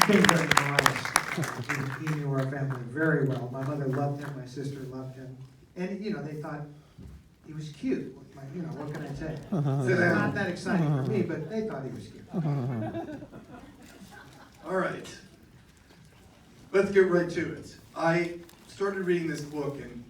being very modest. He knew our family very well. My mother loved him, my sister loved him. And, they thought he was cute. What can I say? So they're not that exciting for me, but they thought he was cute. All right. Let's get right to it. I started reading this book, and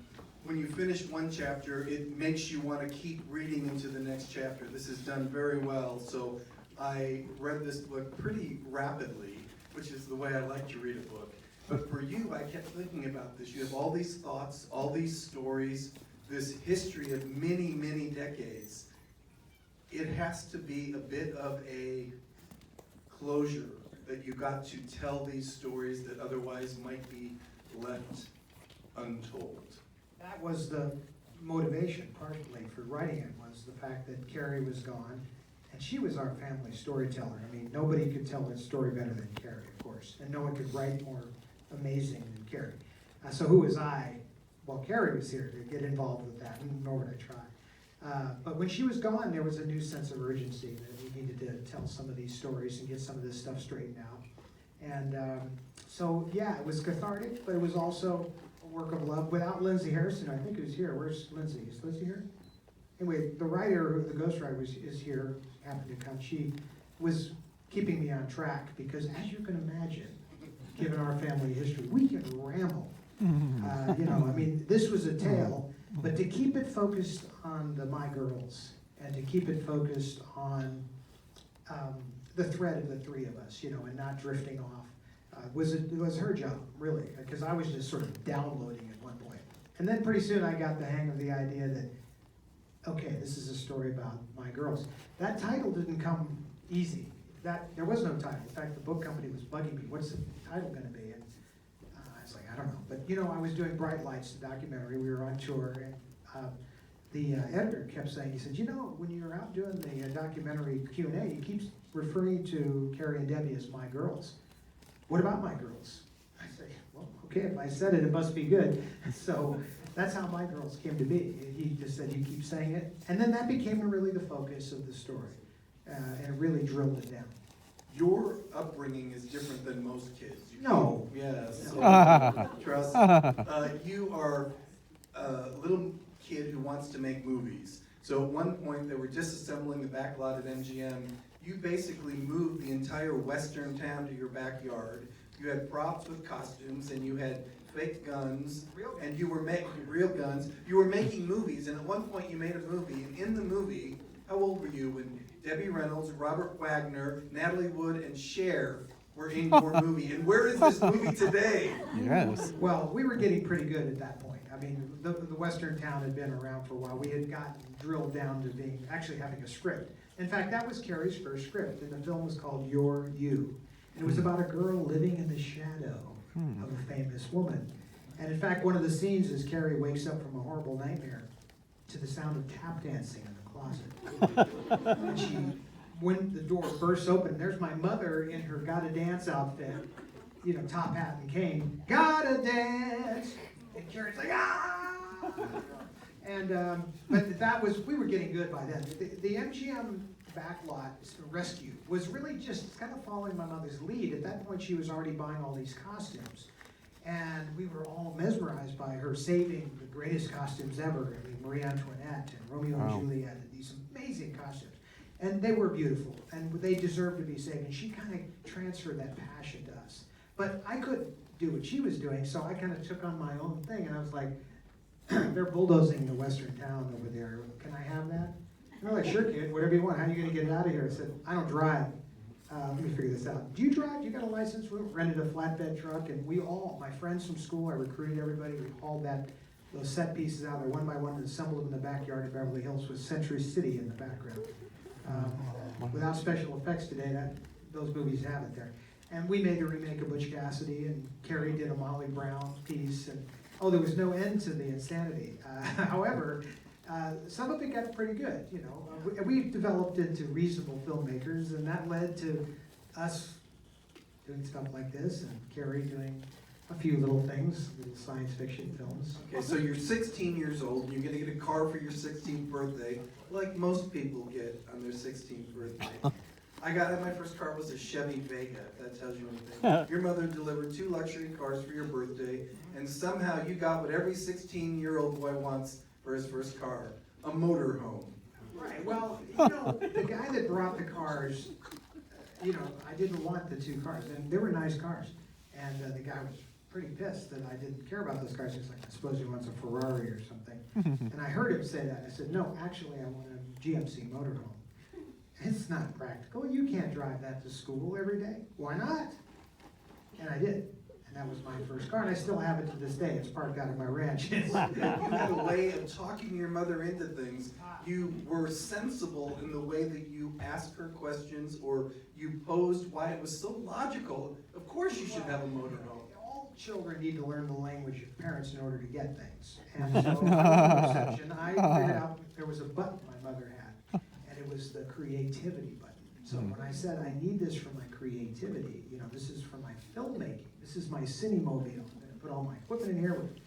when you finish one chapter, it makes you want to keep reading into the next chapter. This is done very well, so I read this book pretty rapidly, which is the way I like to read a book. But for you, I kept thinking about this. You have all these thoughts, all these stories, this history of many, many decades. It has to be a bit of a closure that you got to tell these stories that otherwise might be left untold. That was the motivation, partly, for writing it, was the fact that Carrie was gone, and she was our family storyteller. I mean, nobody could tell a story better than Carrie, of course, and no one could write more amazing than Carrie. So who was I, while Carrie was here, to get involved with that, nor would I try. But when she was gone, there was a new sense of urgency that we needed to tell some of these stories and get some of this stuff straightened out. And so, yeah, it was cathartic, but it was also a work of love. Without Lindsay Harrison, I think he was here. Where's Lindsay? Is Lindsay here? Anyway, the writer, the ghostwriter, is here, happened to come. She was keeping me on track because, as you can imagine, given our family history, we can ramble. I mean, this was a tale, but to keep it focused on my girls and to keep it focused on the thread of the three of us, and not drifting off, was her job, really, because I was just sort of downloading at one point. And then pretty soon I got the hang of the idea that, okay, this is a story about my girls. That title didn't come easy. There was no title. In fact, the book company was bugging me. What's the title going to be? And I was like, I don't know. But, I was doing Bright Lights, the documentary. We were on tour, and the editor kept saying, he said, when you're out doing the documentary Q&A, he keeps referring to Carrie and Debbie as my girls. What about my girls? I say, well, okay, if I said it, it must be good. So that's how my girls came to be. He just said, you keep saying it. And then that became really the focus of the story, and really drilled it down. Your upbringing is different than most kids. No. Yes. Trust. You are a little kid who wants to make movies. So at one point, they were disassembling the back lot at MGM. You basically moved the entire western town to your backyard. You had props with costumes, and you had fake guns, and you were making real guns. You were making movies, and at one point, you made a movie. And in the movie, how old were you when Debbie Reynolds, Robert Wagner, Natalie Wood, and Cher were in your movie? And where is this movie today? Yes. Well, we were getting pretty good at that point. I mean, the Western town had been around for a while. We had gotten drilled down to actually having a script. In fact, that was Carrie's first script, and the film was called You're You. And it was about a girl living in the shadow of a famous woman. And in fact, one of the scenes is Carrie wakes up from a horrible nightmare to the sound of tap dancing in the closet. And when the door bursts open, there's my mother in her gotta dance outfit, top hat and cane, gotta dance. And Carrie's like, ah! And, but we were getting good by then. The MGM backlot rescue was really just kind of following my mother's lead. At that point, she was already buying all these costumes. And we were all mesmerized by her saving the greatest costumes ever. I mean, Marie Antoinette and Romeo and Juliet, and these amazing costumes. And they were beautiful, and they deserved to be saved. And she kind of transferred that passion to us. But I couldn't do what she was doing, so I kind of took on my own thing. And I was like, they're bulldozing the western town over there. Can I have that? And they're like, sure, kid, whatever you want. How are you going to get it out of here? I said, I don't drive. Let me figure this out. Do you drive? Do you got a license? We rented a flatbed truck, and my friends from school, I recruited everybody. We hauled those set pieces out there one by one and assembled them in the backyard of Beverly Hills with Century City in the background. Without special effects today, those movies have it there. And we made the remake of Butch Cassidy, and Carrie did a Molly Brown piece, and there was no end to the insanity. However, some of it got pretty good, We developed into reasonable filmmakers, and that led to us doing stuff like this, and Carrie doing a few little things, little science fiction films. Okay, so you're 16 years old, and you're going to get a car for your 16th birthday, like most people get on their 16th birthday. My first car was a Chevy Vega, if that tells you anything. Your mother delivered 2 luxury cars for your birthday, and somehow you got what every 16-year-old boy wants for his first car, a motorhome. Right, well, the guy that brought the cars, I didn't want the 2 cars, and they were nice cars. And the guy was pretty pissed that I didn't care about those cars. He's like, I suppose he wants a Ferrari or something. And I heard him say that. I said, no, actually, I want a GMC motorhome. It's not practical. You can't drive that to school every day. Why not? And I did. And that was my first car, and I still have it to this day. It's parked out of my ranch. You had a way of talking your mother into things. You were sensible in the way that you asked her questions, or you posed why it was so logical. Of course you should have a motorhome. All children need to learn the language of parents in order to get things. And so I was no exception. I figured out there was a button my mother had, and it was the creativity button. So when I said, I need this for my creativity, this is for my filmmaking, this is my cinemobile, I'm going to put all my equipment in here with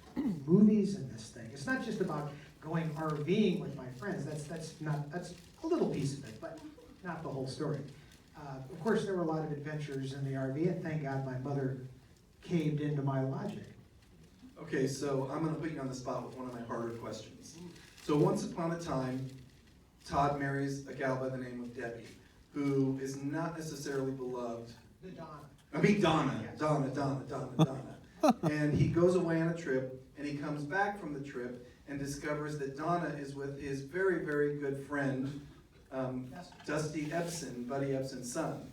movies and this thing. It's not just about going RVing with my friends, that's a little piece of it, but not the whole story. Of course, there were a lot of adventures in the RV, and thank God my mother caved into my logic. Okay, so I'm going to put you on the spot with one of my harder questions. So once upon a time, Todd marries a gal by the name of Debbie, who is not necessarily beloved. Donna. And he goes away on a trip, and he comes back from the trip and discovers that Donna is with his very, very good friend, Dusty Epson, Buddy Epson's son.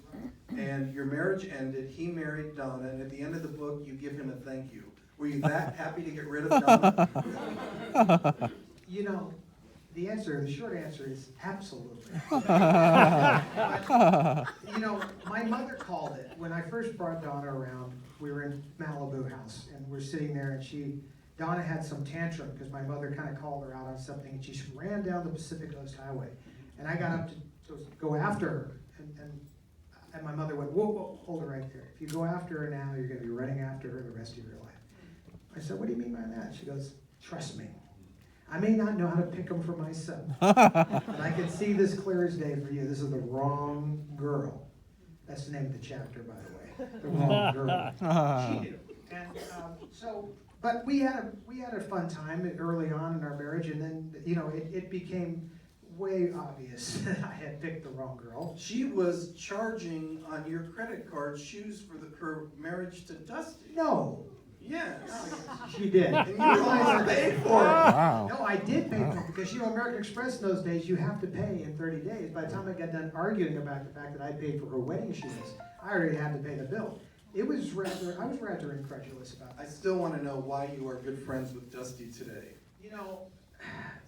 And your marriage ended, he married Donna, and at the end of the book, you give him a thank you. Were you that happy to get rid of Donna? The short answer is absolutely. But, my mother called it. When I first brought Donna around, we were in Malibu house, and we're sitting there, and Donna had some tantrum because my mother kind of called her out on something, and she ran down the Pacific Coast Highway. And I got up to go after her, and my mother went, whoa, hold her right there. If you go after her now, you're going to be running after her the rest of your life. I said, what do you mean by that? She goes, trust me. I may not know how to pick them for myself, but I can see this clear as day for you. This is the wrong girl. That's the name of the chapter, by the way. The wrong girl. She knew. And but we had a fun time early on in our marriage, and then it became way obvious that I had picked the wrong girl. She was charging on your credit card shoes for her marriage to Dusty. No. Yes. She did. And you realized paid for it. Wow. No, I did pay for it because American Express in those days, you have to pay in 30 days. By the time I got done arguing about the fact that I paid for her wedding shoes, I already had to pay the bill. I was rather incredulous about I that. still want to know why you are good friends with Dusty today.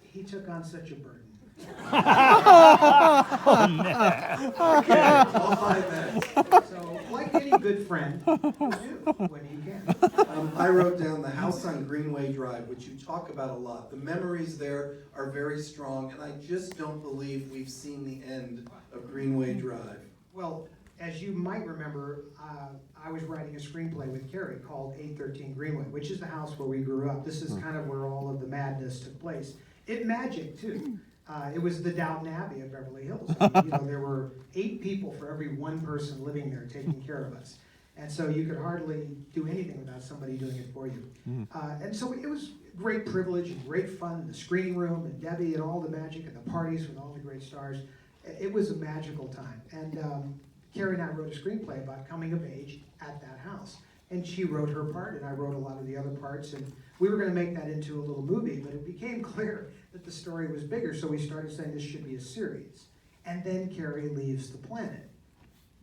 He took on such a burden. Okay, I'll buy that. So, like any good friend, you do when you can. I wrote down the house on Greenway Drive, which you talk about a lot. The memories there are very strong, and I just don't believe we've seen the end of Greenway Drive. Well, as you might remember, I was writing a screenplay with Carrie called 813 Greenway, which is the house where we grew up. This is kind of where all of the madness took place. It magic, too. It was the Downton Abbey of Beverly Hills. There were 8 people for every 1 person living there taking care of us. And so you could hardly do anything without somebody doing it for you. And so it was great privilege and great fun, the screening room and Debbie and all the magic and the parties with all the great stars. It was a magical time. And Carrie and I wrote a screenplay about coming of age at that house. And she wrote her part, and I wrote a lot of the other parts. And we were going to make that into a little movie, but it became clear that the story was bigger, so we started saying this should be a series. And then Carrie leaves the planet.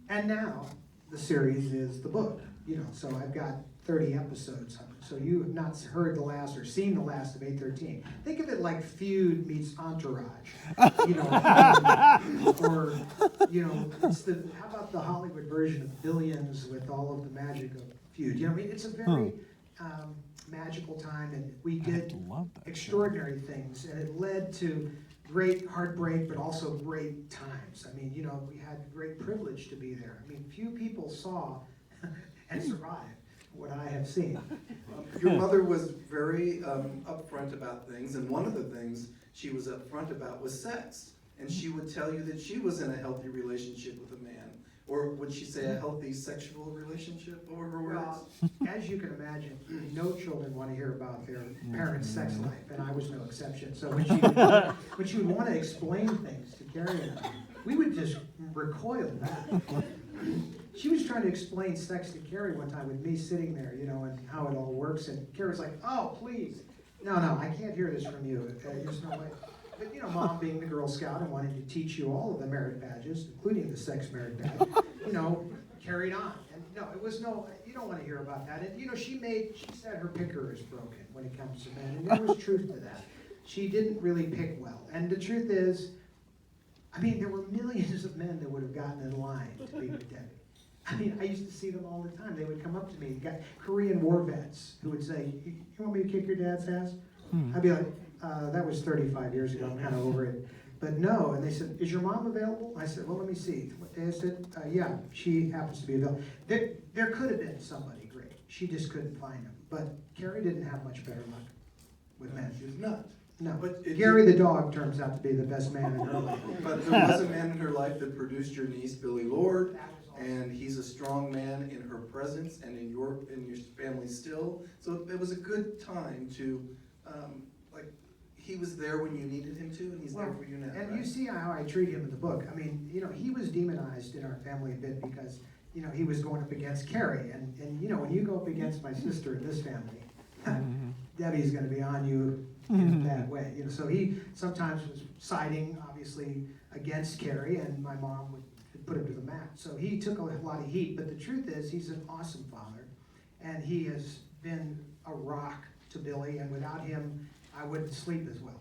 And now the series is the book. So I've got 30 episodes. So you have not heard the last or seen the last of 813. Think of it like Feud meets Entourage. Or how about the Hollywood version of Billions with all of the magic of Feud? It's a very magical time, and we did extraordinary things, and it led to great heartbreak, but also great times. We had great privilege to be there. Few people saw and survived what I have seen. Your mother was very upfront about things, and one of the things she was upfront about was sex. And she would tell you that she was in a healthy relationship with a man. Or would she say a healthy sexual relationship? What were her words? Well, as you can imagine, no children want to hear about their parents' sex life, and I was no exception. So when she would want to explain things to Carrie and I, we would just recoil back. She was trying to explain sex to Carrie one time with me sitting there, and how it all works, and Carrie's like, "Oh, please, no, I can't hear this from you. There's no way." But Mom being the Girl Scout and wanting to teach you all of the merit badges, including the sex merit badge, carried on. And it was you don't want to hear about that. And she said her picker is broken when it comes to men, and there was truth to that. She didn't really pick well. And the truth is, there were millions of men that would have gotten in line to be with Debbie. I used to see them all the time. They would come up to me, got Korean war vets who would say, "You want me to kick your dad's ass?" I'd be like, that was 35 years ago, I'm kind of over it. But no, and they said, "Is your mom available?" I said, "Well, let me see." What day is it? Yeah, she happens to be available. There could have been somebody great. She just couldn't find him. But Carrie didn't have much better luck with men. She was not. No, But Gary the dog turns out to be the best man in her life. But there was a man in her life that produced your niece, Billy Lord, That was awesome. and he's a strong man in her presence and in your family still. So it was a good time to, he was there when you needed him to, and he's there for you now. And right? you see how I treat him in the book. He was demonized in our family a bit because, he was going up against Carrie. And when you go up against my sister in this family, Debbie's going to be on you in a bad way. So he sometimes was siding, obviously, against Carrie, and my mom would put him to the mat. So he took a lot of heat. But the truth is, he's an awesome father, and he has been a rock to Billy, and without him, I wouldn't sleep as well.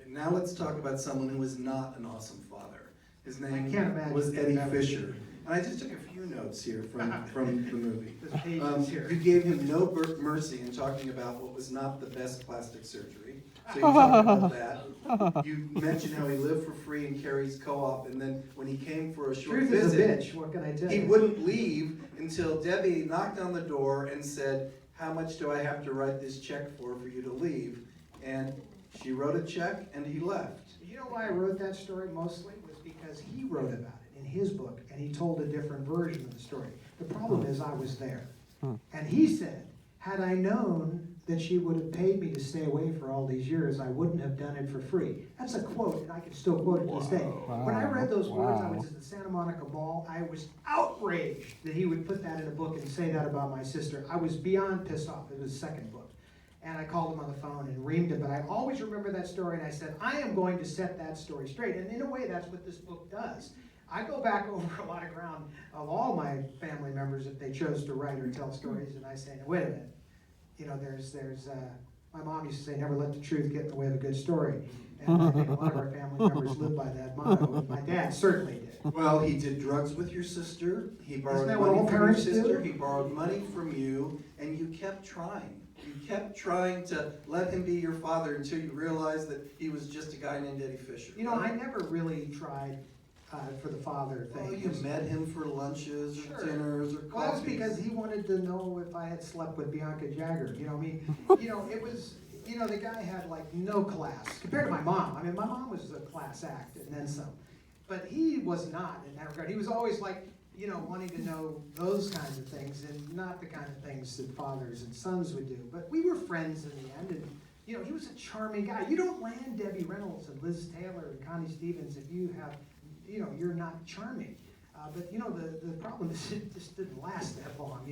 And now let's talk about someone who was not an awesome father. His name I can't imagine was Eddie that was- Fisher. And I just took a few notes here from the movie. This page is here. You gave him no mercy in talking about what was not the best plastic surgery. So you talked about that. You mentioned how he lived for free in Carrie's co-op, and then when he came for a short Truth is a visit, bitch, what can I tell he you? wouldn't leave until Debbie knocked on the door and said, "How much do I have to write this check for you to leave?" And she wrote a check, and he left. You know why I wrote that story mostly? Was because he wrote about it in his book, and he told a different version of the story. The problem is I was there. And he said, had I known that she would have paid me to stay away for all these years, I wouldn't have done it for free. That's a quote, and I can still quote it to this day. When I read those words, I was at the Santa Monica Mall. I was outraged that he would put that in a book and say that about my sister. I was beyond pissed off. It was his second book. And I called him on the phone and reamed him, but I always remember that story, and I said, I am going to set that story straight. And in a way, that's what this book does. I go back over a lot of ground of all my family members if they chose to write or tell stories, and I say, now, wait a minute. My mom used to say, never let the truth get in the way of a good story. And I think a lot of our family members live by that motto. My dad certainly did. Well, he did drugs with your sister. He borrowed that what money all from your parents sister. do? He borrowed money from you, and you kept trying. You kept trying to let him be your father until you realized that he was just a guy named Eddie Fisher. I never really tried for the father thing. Well, you met him for lunches or Sure. dinners or coffees. Well, that's because he wanted to know if I had slept with Bianca Jagger. It was, the guy had like no class compared to my mom. My mom was a class act and then some. But he was not in that regard. He was always like, wanting to know those kinds of things and not the kind of things that fathers and sons would do. But we were friends in the end, and he was a charming guy. You don't land Debbie Reynolds and Liz Taylor and Connie Stevens if you have, you're not charming. But the problem is it just didn't last that long.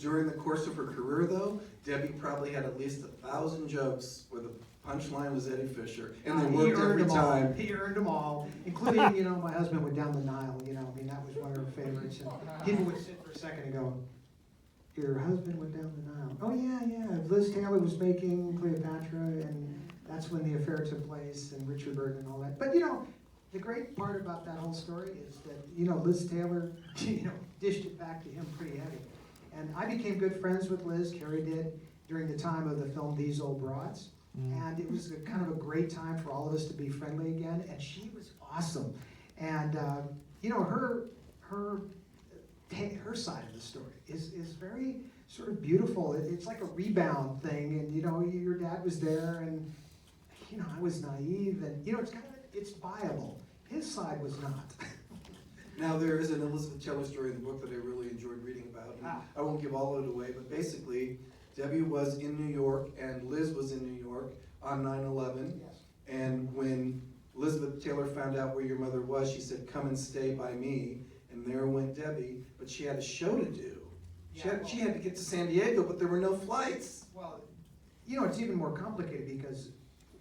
During the course of her career, though, Debbie probably had at least 1,000 jokes where the punchline was Eddie Fisher, and they worked every time. He earned them all, including, my husband went down the Nile, that was one of her favorites. And people would sit for a second and go, your husband went down the Nile. Oh, yeah. Liz Taylor was making Cleopatra, and that's when the affair took place, and Richard Burton and all that. But, the great part about that whole story is that, Liz Taylor, dished it back to him pretty heavy. And I became good friends with Liz, Carrie did, during the time of the film These Old Broads. And it was kind of a great time for all of us to be friendly again, and she was awesome. And her side of the story is very sort of beautiful. It's like a rebound thing, and your dad was there, and I was naive, and it's viable. His side was not. Now, there is an Elizabeth Taylor story in the book that I really enjoyed reading about. And I won't give all of it away, but basically, Debbie was in New York and Liz was in New York on 9/11. Yes. And when Elizabeth Taylor found out where your mother was, she said, "Come and stay by me." And there went Debbie, but she had a show to do. She had to get to San Diego, but there were no flights. Well, it's even more complicated because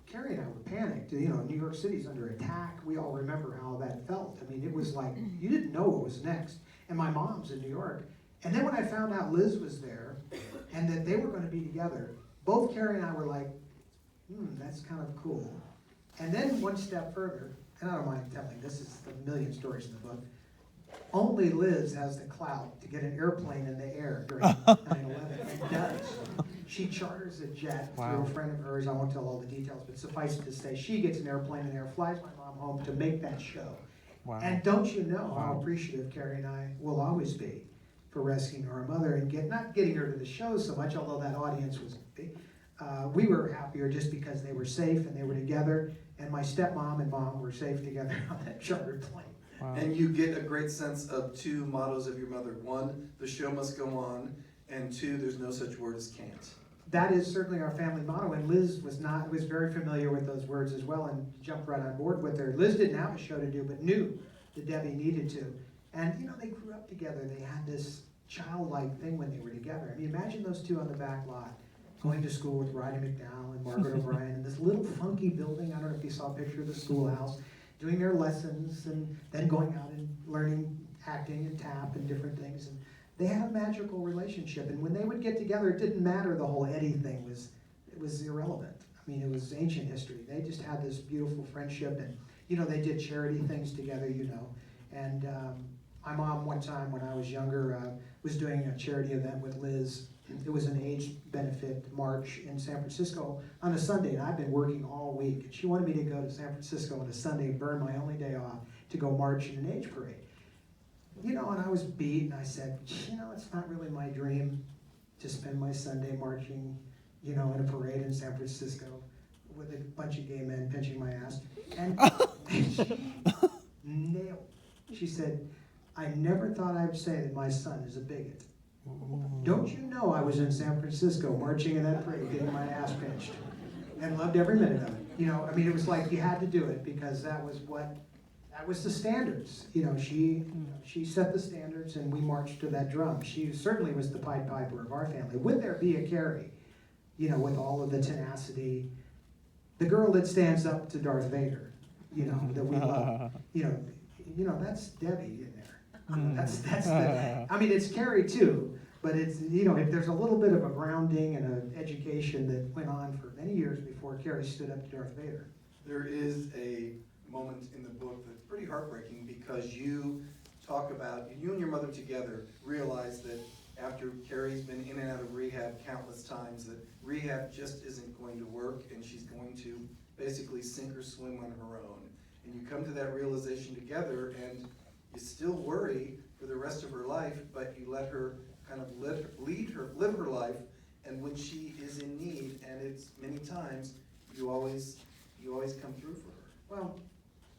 Carrie and I were panicked. New York City's under attack. We all remember how that felt. I mean, it was like you didn't know what was next. And my mom's in New York. And then when I found out Liz was there and that they were going to be together, both Carrie and I were like, that's kind of cool. And then one step further, and I don't mind telling, this is a million stories in the book, only Liz has the clout to get an airplane in the air during 9/11, and does. She charters a jet through a friend of hers. I won't tell all the details, but suffice it to say, she gets an airplane in the air, flies my mom home to make that show. Wow. And don't you know how appreciative Carrie and I will always be for rescuing our mother and not getting her to the show so much, although that audience was big. We were happier just because they were safe and they were together, and my stepmom and mom were safe together on that chartered plane. Wow. And you get a great sense of two mottos of your mother. One, the show must go on, and two, there's no such word as can't. That is certainly our family motto, and Liz was very familiar with those words as well and jumped right on board with her. Liz didn't have a show to do, but knew that Debbie needed to. And they grew up together. They had this childlike thing when they were together. I mean, imagine those two on the back lot, going to school with Roddy McDowell and Margaret O'Brien in this little funky building. I don't know if you saw a picture of the schoolhouse, doing their lessons and then going out and learning acting and tap and different things. And they had a magical relationship. And when they would get together, it didn't matter the whole Eddie thing. It was irrelevant. I mean, it was ancient history. They just had this beautiful friendship. And, they did charity things together, And my mom, one time when I was younger, was doing a charity event with Liz. It was an AIDS benefit march in San Francisco on a Sunday, and I've been working all week. And she wanted me to go to San Francisco on a Sunday and burn my only day off to go march in an AIDS parade. And I was beat, and I said, it's not really my dream to spend my Sunday marching, in a parade in San Francisco with a bunch of gay men pinching my ass. And she nailed it. She said, "I never thought I would say that my son is a bigot. Don't you know I was in San Francisco marching in that parade, getting my ass pinched, and loved every minute of it." It was like you had to do it because that was the standards. She set the standards, and we marched to that drum. She certainly was the Pied Piper of our family. Would there be a Carrie, with all of the tenacity, the girl that stands up to Darth Vader, that we love. That's Debbie in there. That's it's Carrie too, but it's, if there's a little bit of a grounding and an education that went on for many years before Carrie stood up to Darth Vader. There is a moment in the book that's pretty heartbreaking because you talk about, you and your mother together realize that after Carrie's been in and out of rehab countless times, that rehab just isn't going to work and she's going to basically sink or swim on her own. And you come to that realization together and you still worry for the rest of her life, but you let her kind of live her life, and when she is in need, and it's many times, you always come through for her. Well,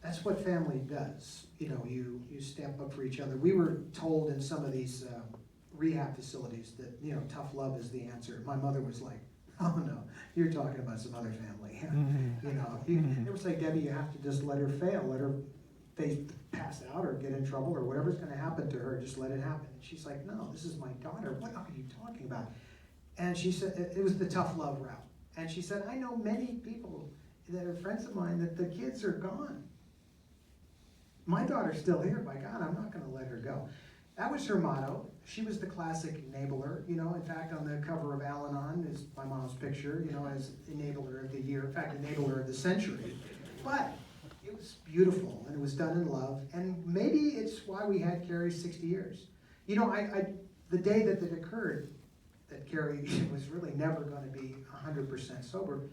that's what family does. You step up for each other. We were told in some of these rehab facilities that, tough love is the answer. My mother was like, "Oh no, you're talking about some other family." It was like, "Debbie, you have to just let her fail, let her pass out or get in trouble or whatever's going to happen to her, just let it happen." And she's like, "No, this is my daughter. What are you talking about?" And she said, it was the tough love route. And she said, "I know many people that are friends of mine that the kids are gone. My daughter's still here. By God, I'm not going to let her go." That was her motto. She was the classic enabler. In fact, on the cover of Al-Anon is my mom's picture, as enabler of the year, in fact, enabler of the century. But it was beautiful, and it was done in love, and maybe it's why we had Carrie 60 years. The day that it occurred, that Carrie was really never going to be 100% sober,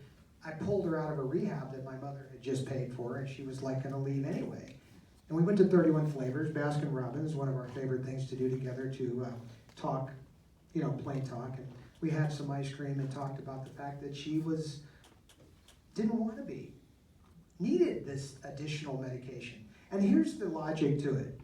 I pulled her out of a rehab that my mother had just paid for, and she was like going to leave anyway. And we went to 31 Flavors, Baskin Robbins, one of our favorite things to do together, to talk, plain talk. And we had some ice cream and talked about the fact that she didn't want to be, needed this additional medication. And here's the logic to it.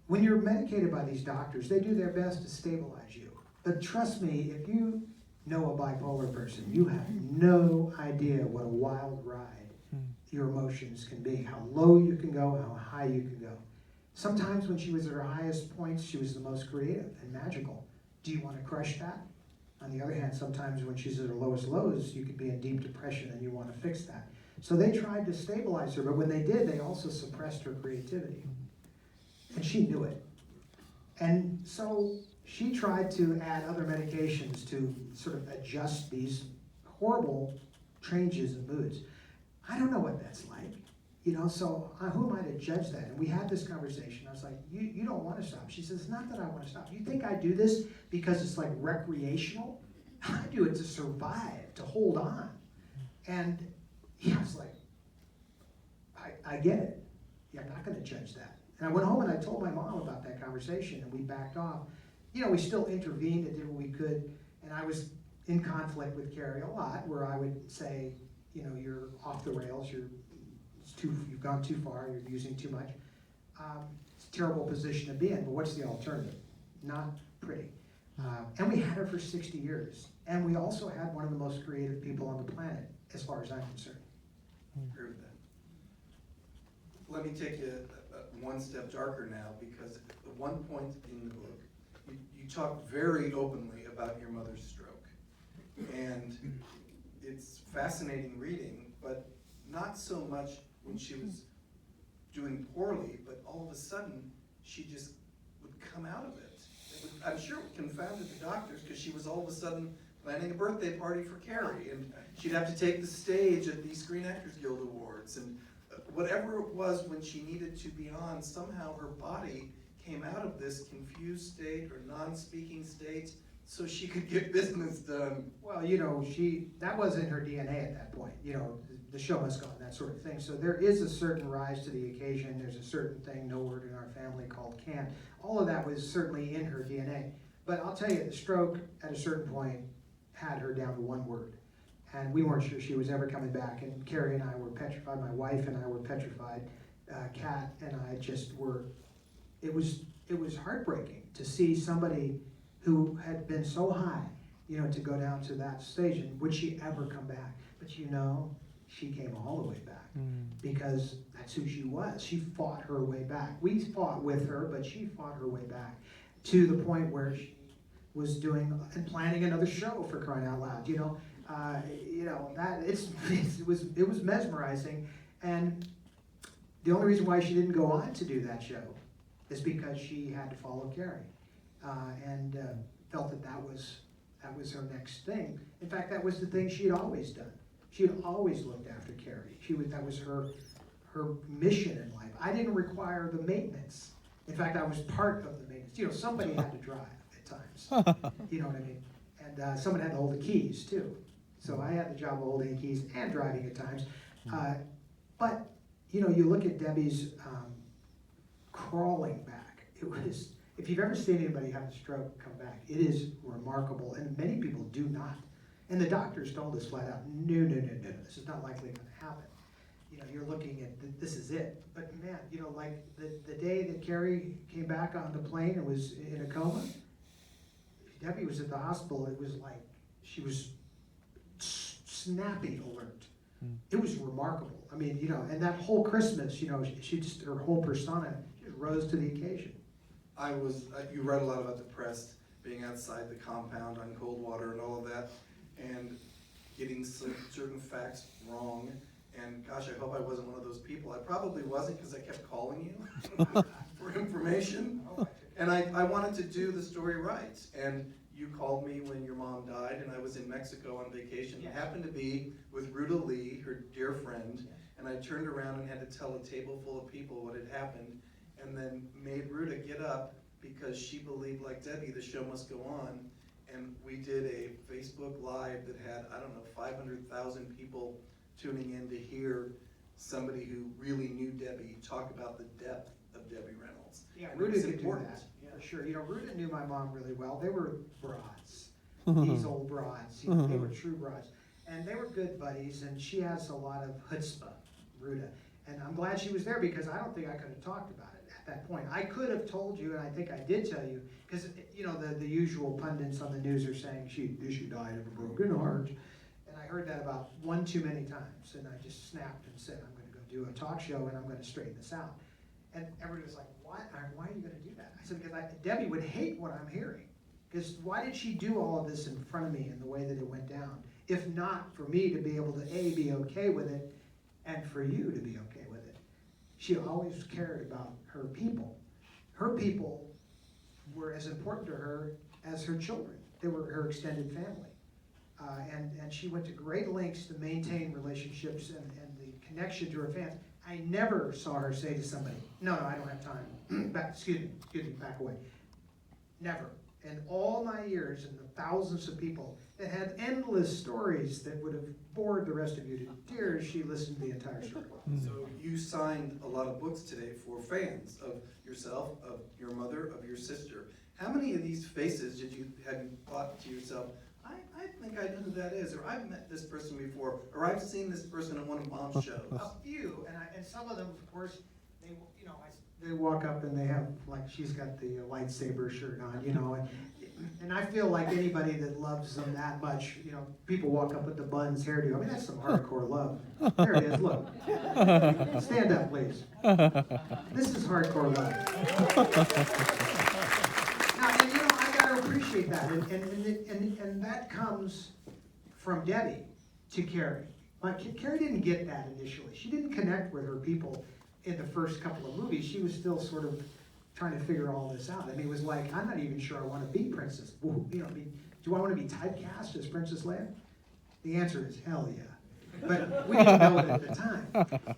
when you're medicated by these doctors, they do their best to stabilize you. But trust me, if you know a bipolar person, you have no idea what a wild ride your emotions can be, how low you can go, how high you can go. Sometimes when she was at her highest points, she was the most creative and magical. Do you want to crush that? On the other hand, sometimes when she's at her lowest lows, you could be in deep depression and you want to fix that. So they tried to stabilize her, but when they did, they also suppressed her creativity. And she knew it. And so she tried to add other medications to sort of adjust these horrible changes in moods. I don't know what that's like, so who am I to judge that? And we had this conversation. I was like, you don't want to stop. She says, it's not that I want to stop. You think I do this because it's like recreational? I do it to survive, to hold on. And I was like, I get it. Yeah, I'm not going to judge that. And I went home and I told my mom about that conversation, and we backed off. We still intervened and did what we could, and I was in conflict with Carrie a lot, where I would say, you're off the rails, you've gone too far, you're using too much. It's a terrible position to be in, but what's the alternative? Not pretty. And we had her for 60 years, and we also had one of the most creative people on the planet, as far as I'm concerned. Agree with that. Let me take you one step darker now, because at one point in the book, you talk very openly about your mother's stroke. And it's fascinating reading, but not so much when she was doing poorly, but all of a sudden, she just would come out of it. I'm sure it confounded the doctors, because she was all of a sudden planning a birthday party for Carrie, and she'd have to take the stage at these Screen Actors Guild Awards, and whatever it was when she needed to be on, somehow her body came out of this confused state or non-speaking state so she could get business done. Well, that wasn't her DNA at that point. The show must go on, that sort of thing. So there is a certain rise to the occasion. There's a certain thing, no word in our family, called can. All of that was certainly in her DNA. But I'll tell you, the stroke at a certain point had her down to one word. And we weren't sure she was ever coming back. And Carrie and I were petrified. My wife and I were petrified. Kat and I just were. It was heartbreaking to see somebody who had been so high, to go down to that stage. And would she ever come back? But she came all the way back, because that's who she was. She fought her way back. We fought with her, but she fought her way back to the point where she was doing and planning another show, for crying out loud. That it was mesmerizing, and the only reason why she didn't go on to do that show is because she had to follow Carrie, and felt that was her next thing. In fact, that was the thing she had always done. She had always looked after Carrie. That was her mission in life. I didn't require the maintenance. In fact, I was part of the maintenance. Somebody had to drive at times. You know what I mean? And someone had to hold the keys too. So I had the job of holding the keys and driving at times. But you look at Debbie's crawling back. It was, if you've ever seen anybody have a stroke come back, it is remarkable, and many people do not. And the doctors told us flat out, no, this is not likely going to happen. You're looking at, this is it. But man, like the day that Carrie came back on the plane and was in a coma, Debbie was at the hospital. It was like she was snappy alert. It was remarkable. I mean, and that whole Christmas, she just, her whole persona just rose to the occasion. You read a lot about depressed, being outside the compound on cold water and all of that, and getting certain facts wrong. And gosh, I hope I wasn't one of those people. I probably wasn't, because I kept calling you for information. And I wanted to do the story right. And you called me when your mom died, and I was in Mexico on vacation. Yes. I happened to be with Ruta Lee, her dear friend, Yes. and I turned around and had to tell a table full of people what had happened, and then made Ruta get up because she believed, like Debbie, the show must go on. And we did a Facebook Live that had, 500,000 people tuning in to hear somebody who really knew Debbie talk about the depth of Debbie Reynolds. Yeah, And Ruta it's could do important. that, for sure. Ruta knew my mom really well. They were broads, these old broads. They were true broads. And they were good buddies, and she has a lot of chutzpah, Ruta. And I'm glad she was there, because I don't think I could have talked about it. that point. I could have told you, and I think I did tell you, because, you know, the usual pundits on the news are saying she died of a broken heart. And I heard that about one too many times, and I just snapped and said, I'm going to go do a talk show, and I'm going to straighten this out. And everybody was like, why are you going to do that? I said, because Debbie would hate what I'm hearing. Because why did she do all of this in front of me in the way that it went down? If not for me to be able to, A, be okay with it, and for you to be okay with it. She always cared about her people. Her people were as important to her as her children. They were her extended family. And she went to great lengths to maintain relationships and the connection to her fans. I never saw her say to somebody, no, I don't have time. Excuse me, back away. Never. In all my years and the thousands of people that had endless stories that would have bored the rest of you to tears, she listened to the entire story. So you signed a lot of books today for fans of yourself, of your mother, of your sister. How many of these faces have you thought to yourself, I think I know who that is, or I've met this person before, or I've seen this person on one of Mom's shows? A few, and some of them, of course, they walk up and they have, like, she's got the lightsaber shirt on, you know, and I feel like anybody that loves them that much, you know, people walk up with the buns, hairdo. I mean, that's some hardcore love. There it is, look. Stand up, please. This is hardcore love. Now, and you know, I gotta appreciate that, and that comes from Debbie to Carrie. Like, Carrie didn't get that initially. She didn't connect with her people in the first couple of movies. She was still sort of trying to figure all this out. I mean, it was like, I'm not even sure I want to be Princess. You know, do I want to be typecast as Princess Leia? The answer is hell yeah. But we didn't know it at the time.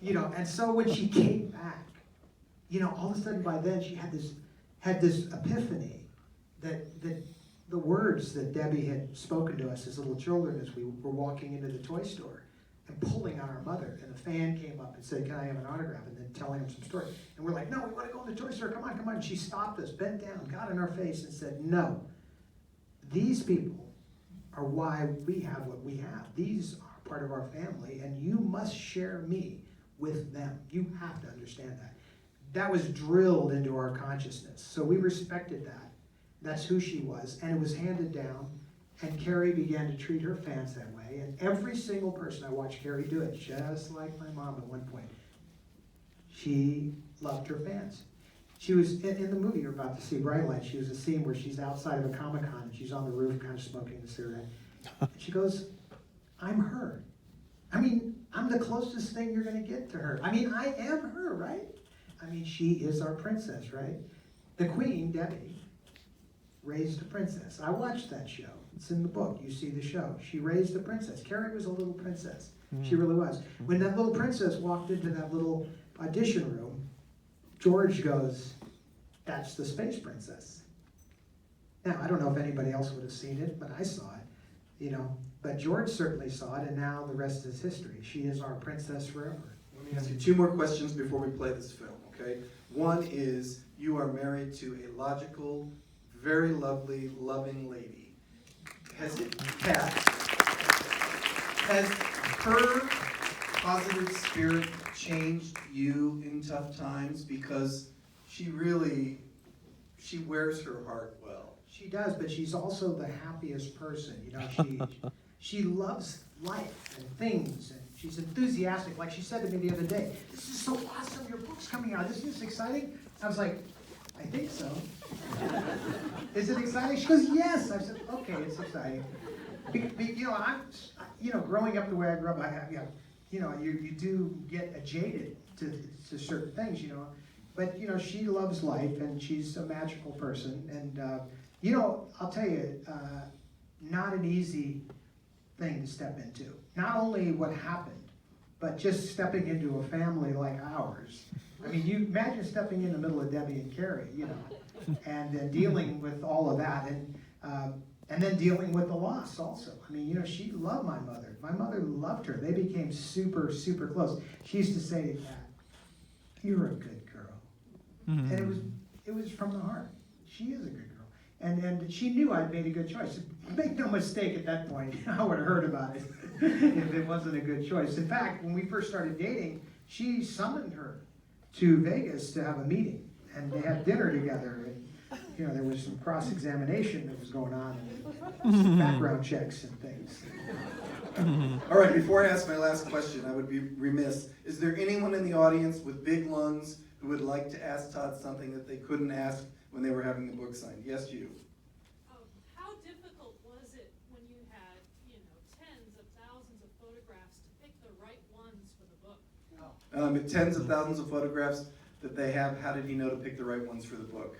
You know, and so when she came back, you know, all of a sudden by then she had this epiphany that the words that Debbie had spoken to us as little children as we were walking into the toy store and pulling on our mother, and the fan came up and said, can I have an autograph, and then telling him some story. And we're like, no, we want to go in the toy store, come on. And she stopped us, bent down, got in our face and said, no, these people are why we have what we have. These are part of our family, and you must share me with them. You have to understand that. That was drilled into our consciousness, so we respected that. That's who she was, and it was handed down. And Carrie began to treat her fans that way. And every single person, I watched Carrie do it, just like my mom at one point. She loved her fans. She was, in the movie you're about to see, Bright Light, she was a scene where she's outside of a Comic-Con and she's on the roof kind of smoking a cigarette. And she goes, I'm her. I mean, I'm the closest thing you're going to get to her. I mean, I am her, right? I mean, she is our princess, right? The Queen, Debbie, raised a princess. I watched that show. It's in the book. You see the show. She raised a princess. Carrie was a little princess. She really was. When that little princess walked into that little audition room, George goes, that's the space princess. Now, I don't know if anybody else would have seen it, but I saw it, you know. But George certainly saw it, and now the rest is history. She is our princess forever. Let me ask you two more questions before we play this film, okay? One is, you are married to a logical, very lovely, loving lady. Has her positive spirit changed you in tough times? Because she wears her heart well. She does, but she's also the happiest person. You know, she loves life and things, and she's enthusiastic. Like she said to me the other day, this is so awesome, your book's coming out, isn't this exciting? I was like, I think so. Is it exciting? She goes, yes. I said, okay, it's exciting. You know, growing up the way I grew up, you do get jaded to certain things, you know. But, you know, she loves life, and she's a magical person. And, you know, I'll tell you, not an easy thing to step into. Not only what happened, but just stepping into a family like ours. I mean, you imagine stepping in the middle of Debbie and Carrie, you know, and dealing with all of that, and then dealing with the loss also. I mean, you know, she loved my mother. My mother loved her. They became super, super close. She used to say to Kat, you're a good girl. Mm-hmm. And it was from the heart. She is a good girl. And she knew I'd made a good choice. Make no mistake, at that point, I would have heard about it if it wasn't a good choice. In fact, when we first started dating, she summoned her to Vegas to have a meeting. and they had dinner together. And, you know, there was some cross-examination that was going on, and some background checks and things. All right, before I ask my last question, I would be remiss. Is there anyone in the audience with big lungs who would like to ask Todd something that they couldn't ask when they were having the book signed? Yes, you. How difficult was it when you had, tens of thousands of photographs to pick the right ones for the book? Tens of thousands of photographs that they have. How did he know to pick the right ones for the book?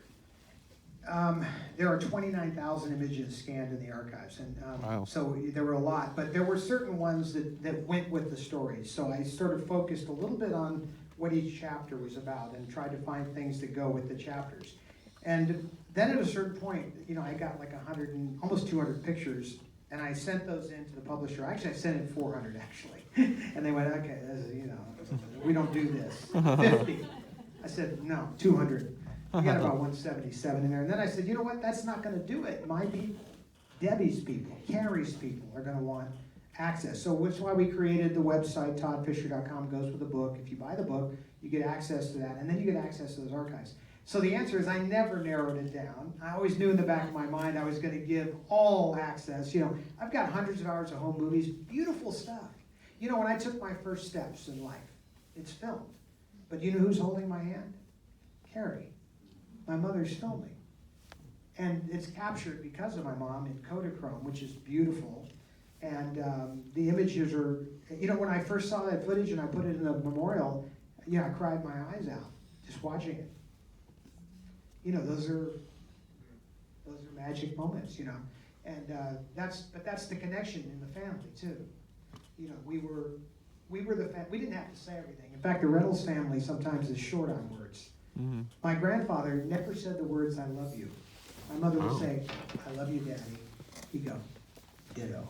There are 29,000 images scanned in the archives, and Wow. so there were a lot, but there were certain ones that went with the stories. So I sort of focused a little bit on what each chapter was about and tried to find things that go with the chapters. And then at a certain point, I got like 100 and almost 200 pictures, and I sent those in to the publisher. Actually, I sent in 400 actually, and they went, okay, this is, we don't do this. 50. I said, no, 200. We got about 177 in there. And then I said, you know what, that's not going to do it. My people, Debbie's people, Carrie's people are going to want access. So that's why we created the website, toddfisher.com, goes with the book. If you buy the book, you get access to that, and then you get access to those archives. So the answer is I never narrowed it down. I always knew in the back of my mind I was going to give all access. I've got hundreds of hours of home movies, beautiful stuff. When I took my first steps in life, it's filmed. But you know who's holding my hand? Carrie. My mother's filming. And it's captured because of my mom in Kodachrome, which is beautiful. And the images are, when I first saw that footage and I put it in the memorial, I cried my eyes out just watching it. Those are magic moments, And that's the connection in the family too. We didn't have to say everything. In fact, the Reynolds family sometimes is short on words. Mm-hmm. My grandfather never said the words, I love you. My mother would say, I love you, Daddy. He'd go, ditto.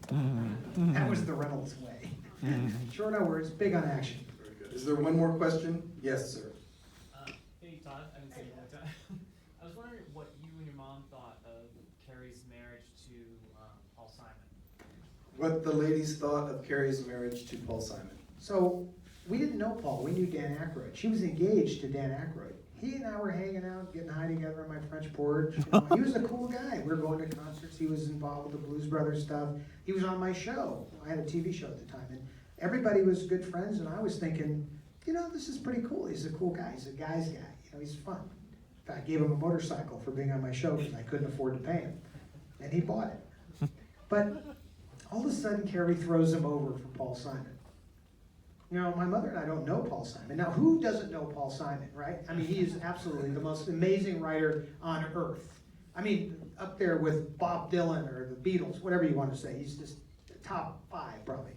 Mm-hmm. That was the Reynolds way. Mm-hmm. Short on words, big on action. Very good. Is there one more question? Yes, sir. Hey, Todd. I haven't seen you in a long time. I was wondering what you and your mom thought of Carrie's marriage to Paul Simon. What the ladies thought of Carrie's marriage to Paul Simon. So we didn't know Paul. We knew Dan Aykroyd. She was engaged to Dan Aykroyd. He and I were hanging out, getting high together on my French porch. He was a cool guy. We were going to concerts. He was involved with the Blues Brothers stuff. He was on my show. I had a TV show at the time. And everybody was good friends. And I was thinking, this is pretty cool. He's a cool guy. He's a guy's guy. He's fun. In fact, I gave him a motorcycle for being on my show because I couldn't afford to pay him. And he bought it. But all of a sudden, Carrie throws him over for Paul Simon. My mother and I don't know Paul Simon. Now, who doesn't know Paul Simon, right? He is absolutely the most amazing writer on earth. Up there with Bob Dylan or the Beatles, whatever you want to say. He's just top 5, probably.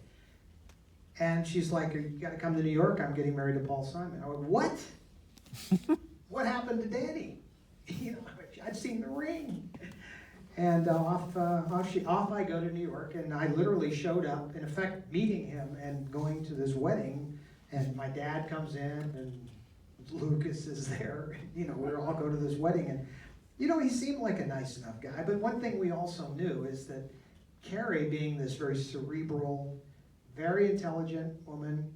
And she's like, you got to come to New York. I'm getting married to Paul Simon. I went, what? What happened to Danny? I'd seen The Ring. And off I go to New York, and I literally showed up, in effect, meeting him and going to this wedding, and my dad comes in, and Lucas is there, we all go to this wedding, and, he seemed like a nice enough guy, but one thing we also knew is that Carrie, being this very cerebral, very intelligent woman,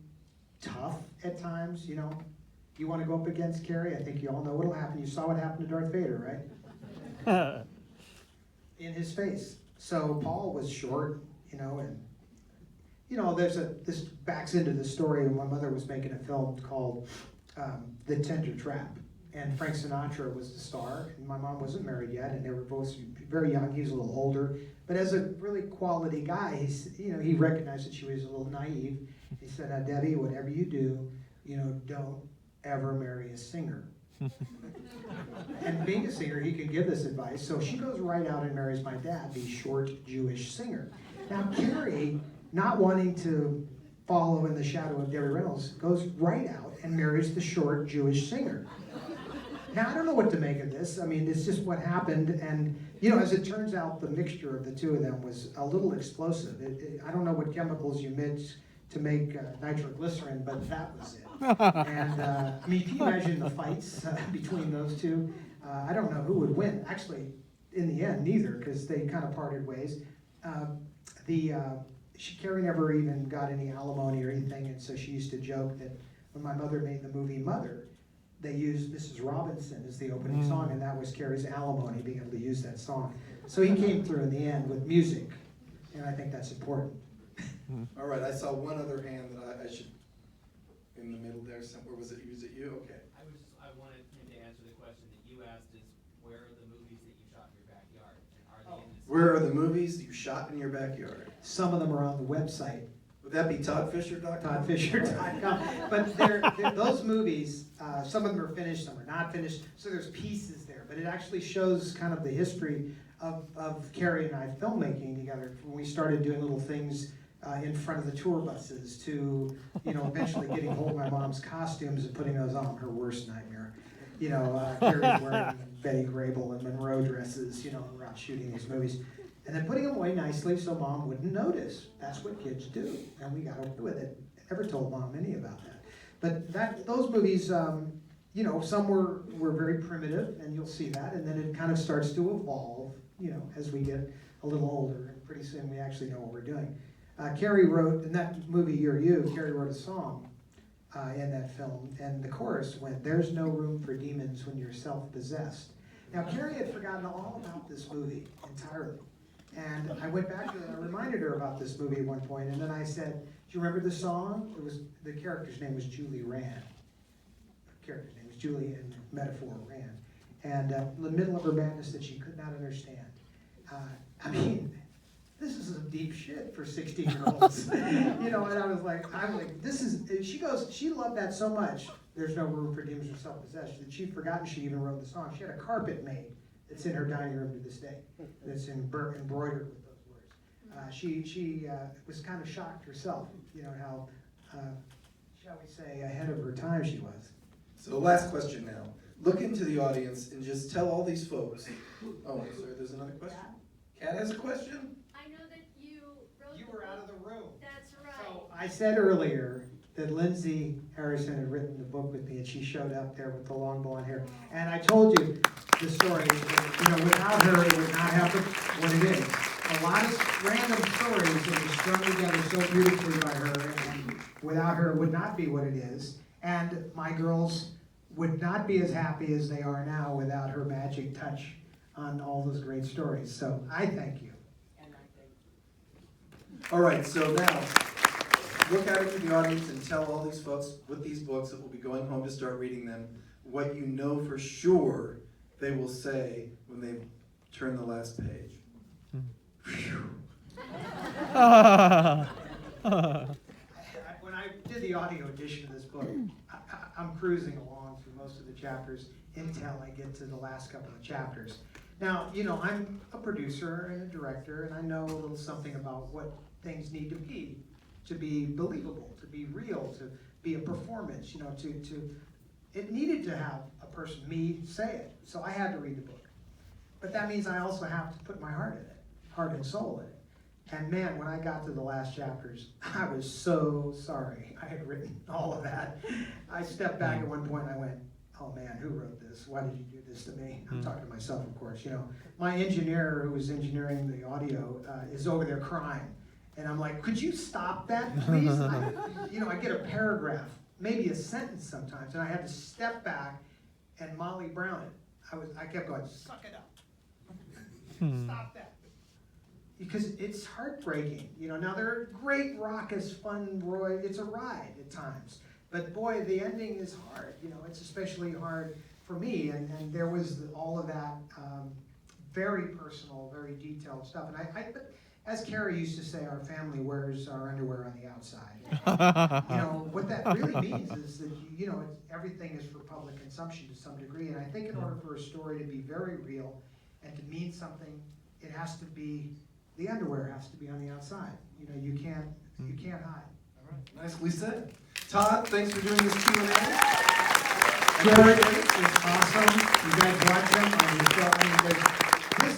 tough at times, you want to go up against Carrie, I think you all know what'll happen. You saw what happened to Darth Vader, right? In his face. So Paul was short, and this backs into the story when my mother was making a film called The Tender Trap, and Frank Sinatra was the star, and my mom wasn't married yet, and they were both very young. He was a little older, but as a really quality guy, he recognized that she was a little naive. He said, now, Debbie, whatever you do, don't ever marry a singer. And being a singer, he could give this advice. So she goes right out and marries my dad, the short Jewish singer. Now Carrie, not wanting to follow in the shadow of Debbie Reynolds, goes right out and marries the short Jewish singer. Now I don't know what to make of this. It's just what happened. And as it turns out, the mixture of the two of them was a little explosive. I don't know what chemicals you mix to make nitroglycerin, but that was it. And can you imagine the fights between those two? I don't know who would win. Actually, in the end, neither, because they kind of parted ways. Carrie never even got any alimony or anything, and so she used to joke that when my mother made the movie Mother, they used Mrs. Robinson as the opening song, and that was Carrie's alimony, being able to use that song. So he came through in the end with music, and I think that's important. All right, I saw one other hand that I should, in the middle there, somewhere, was it you? Okay. I wanted him to answer the question that you asked is, where are the movies that you shot in your backyard? And are they in this? Where are the movies you shot in your backyard? Some of them are on the website, Would that be toddfisher.com? toddfisher.com. But those movies, some of them are finished, some are not finished, so there's pieces there. But it actually shows kind of the history of Carrie and I filmmaking together. When we started doing little things in front of the tour buses to, eventually getting hold of my mom's costumes and putting those on, her worst nightmare. Carrie wearing Betty Grable and Monroe dresses, we're out shooting these movies. And then putting them away nicely so mom wouldn't notice. That's what kids do. And we got away with it. Never told mom any about that. But those movies, some were very primitive, and you'll see that. And then it kind of starts to evolve, as we get a little older. And pretty soon we actually know what we're doing. Carrie wrote, in that movie, You're You, Carrie wrote a song in that film. And the chorus went, "There's no room for demons when you're self-possessed." Now, Carrie had forgotten all about this movie entirely. And I went back to her and I reminded her about this movie at one point, and then I said, "Do you remember the song?" The character's name was Julie Rand. The character's name was Julie in metaphor Rand. And in the middle of her madness that she could not understand. This is some deep shit for 16-year-olds. And I'm like, this is, she goes, she loved that so much, "There's no room for demons or self-possessed," that she'd forgotten she even wrote the song. She had a carpet made. It's in her dining room to this day. It's embroidered with those words. She was kind of shocked herself, how, shall we say, ahead of her time she was. So last question now. Look into the audience and just tell all these folks. Oh, I'm sorry, there's another question? Kat has a question? I know that you wrote You the were out of book. the room. That's right. So I said earlier that Lindsay Harrison had written the book with me, and she showed up there with the long blonde hair. And I told you the story, that, without her, it would not happen what it is. A lot of random stories that were strung together so beautifully by her, and without her, it would not be what it is. And my girls would not be as happy as they are now without her magic touch on all those great stories. So I thank you. All right, so now, look out into the audience and tell all these folks with these books that will be going home to start reading them what you know for sure they will say when they turn the last page. When I did the audio edition of this book, I'm cruising along through most of the chapters until I get to the last couple of chapters. Now, I'm a producer and a director, and I know a little something about what things need to be believable, to be real, to be a performance, it needed to have a person, me, say it. So I had to read the book. But that means I also have to put my heart in it, heart and soul in it. And man, when I got to the last chapters, I was so sorry I had written all of that. I stepped back at one point and I went, "Oh man, who wrote this? Why did you do this to me?" I'm talking to myself, of course. My engineer who was engineering the audio is over there crying. And I'm like, "Could you stop that, please?" I get a paragraph, maybe a sentence sometimes, and I had to step back and Molly Brown it. I kept going, "Suck it up. Stop that." Because it's heartbreaking. Now they're great, raucous, fun, it's a ride at times. But boy, the ending is hard. It's especially hard for me. And there was all of that very personal, very detailed stuff. And but as Carrie used to say, our family wears our underwear on the outside. What that really means is that, everything is for public consumption to some degree. And I think in order for a story to be very real and to mean something, it has to be, the underwear has to be on the outside. You can't hide. All right, nicely said. Todd, thanks for doing this Q&A. Garrett, it's awesome. You guys watch them on the show. This